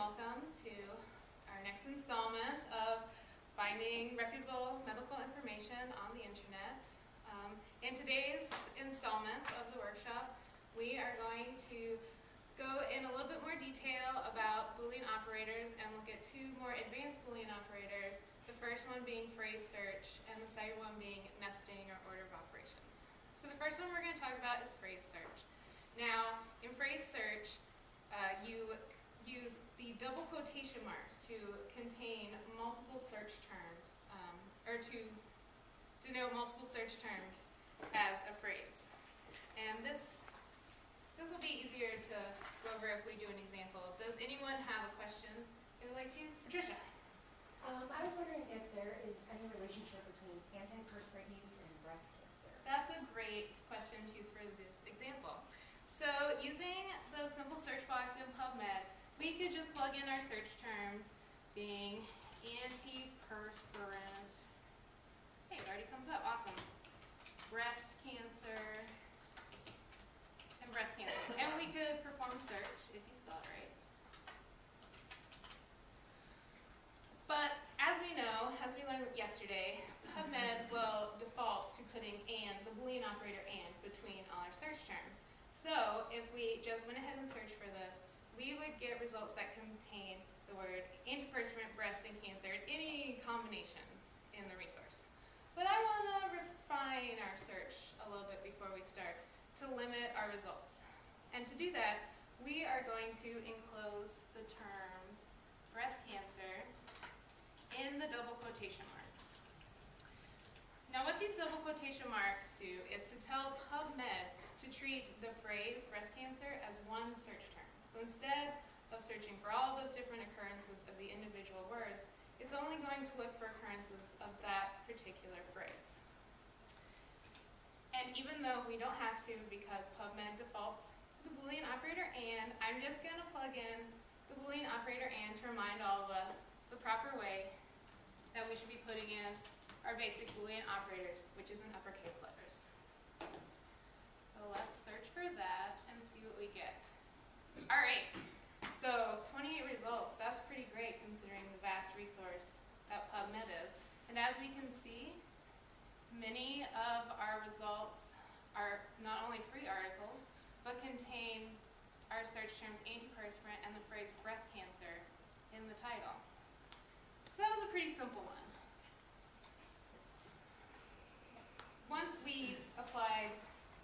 welcome to our next installment of finding reputable medical information on the internet. In today's installment of the workshop, we are going to go in a little bit more detail about Boolean operators and look at two more advanced Boolean operators, the first one being phrase search and the second one being nesting or order of operations. So the first one we're going to talk about is phrase search. Now, in phrase search, you use the double quotation marks to contain multiple search terms, or to denote multiple search terms as a phrase. And this will be easier to go over if we do an example. Does anyone have a question they would like to use? Patricia. I was wondering if there is any relationship between antiperspirant use and breast cancer. That's a great question to use for this example. So using the simple search box in PubMed, we could just plug in our search terms being antiperspirant. Hey, it already comes up. Awesome. Breast cancer and breast cancer. And we could perform search if you spell it right. But as we know, as we learned yesterday, PubMed will default to putting and, the Boolean operator and, between all our search terms. So if we just went ahead and searched for this, we would get results that contain the word antiperspirant, breast, and cancer in any combination in the resource. But I want to refine our search a little bit before we start to limit our results. And to do that, we are going to enclose the terms breast cancer in the double quotation marks. Now what these double quotation marks do is to tell PubMed to treat the phrase breast cancer as one search term. So instead of searching for all those different occurrences of the individual words, it's only going to look for occurrences of that particular phrase. And even though we don't have to because PubMed defaults to the Boolean operator and, I'm just going to plug in the Boolean operator and to remind all of us the proper way that we should be putting in our basic Boolean operators, which is in uppercase letters. So let's search for that and see what we get. All right, so 28 results. That's pretty great considering the vast resource that PubMed is. And as we can see, many of our results are not only free articles, but contain our search terms antiperspirant and the phrase breast cancer in the title. So that was a pretty simple one. Once we applied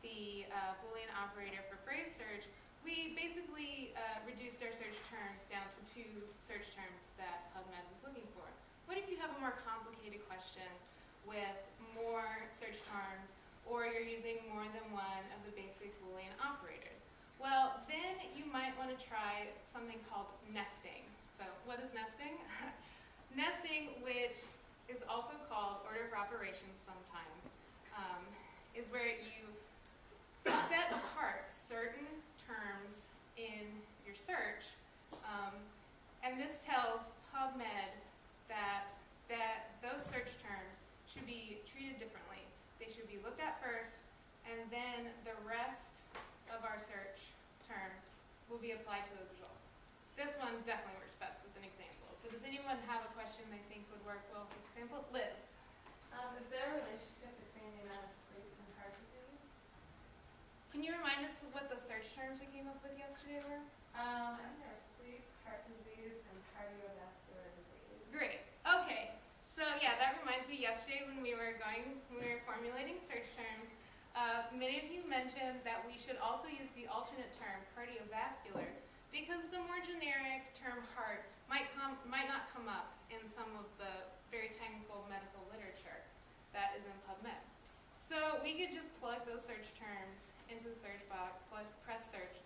the Boolean operator for phrase search, we basically reduced our search terms down to two search terms that PubMed was looking for. What if you have a more complicated question with more search terms, or you're using more than one of the basic Boolean operators? Well, then you might want to try something called nesting. So what is nesting? Nesting, which is also called order of operations sometimes, is where you set apart certain terms in your search, and this tells PubMed that those search terms should be treated differently. They should be looked at first, and then the rest of our search terms will be applied to those results. This one definitely works best with an example. So does anyone have a question they think would work well with this example? Liz? Is there a relationship between the amount of sleep and heart disease? Can you remind us what the search terms we came up with yesterday were? I think there's sleep, heart disease, and cardiovascular disease. Great. Okay. So yeah, that reminds me. Yesterday when we were formulating search terms, many of you mentioned that we should also use the alternate term cardiovascular because the more generic term heart might not come up in some of the very technical medical literature that is in PubMed. So we could just plug those search terms into the search box, press search,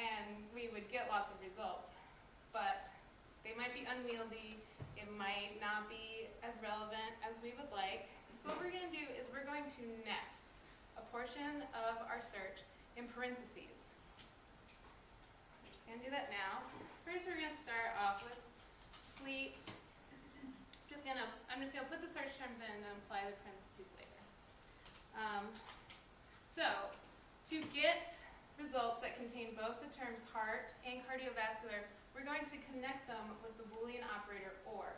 and we would get lots of results. But they might be unwieldy, it might not be as relevant as we would like. So what we're going to do is we're going to nest a portion of our search in parentheses. We're just going to do that now. First we're going to start off with sleep. I'm just going to put the search terms in and then apply the parentheses later. So to get results that contain both the terms heart and cardiovascular, we're going to connect them with the Boolean operator OR.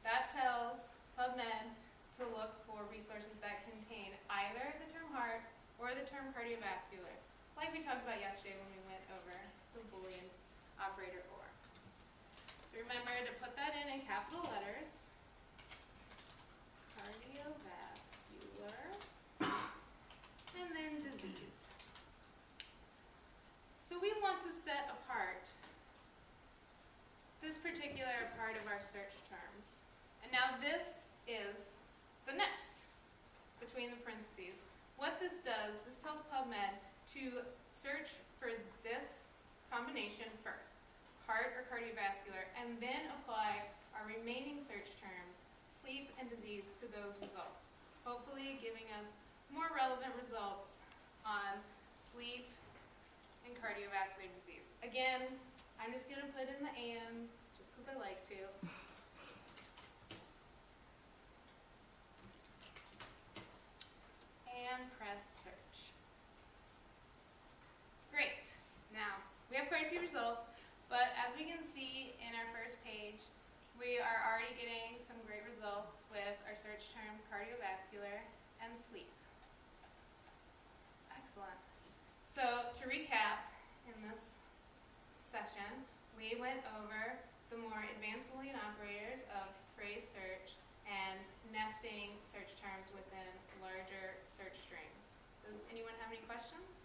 That tells PubMed to look for resources that contain either the term heart or the term cardiovascular, like we talked about yesterday when we went over the Boolean operator OR. So remember to put that in capital letters. Cardiovascular, and then disease. So we want to set apart this particular part of our search terms. And now this is the next between the parentheses. What this does, this tells PubMed to search for this combination first, heart or cardiovascular, and then apply our remaining search terms, sleep and disease, to those results, hopefully giving us more relevant results on sleep and cardiovascular disease. Again, I'm just going to put in the ands just because I like to. And press search. Great. Now, we have quite a few results, but as we can see in our first page, we are already getting some great results with our search term cardiovascular and sleep. Excellent. So to recap, in this session, we went over the more advanced Boolean operators of phrase search and nesting search terms within larger search strings. Does anyone have any questions?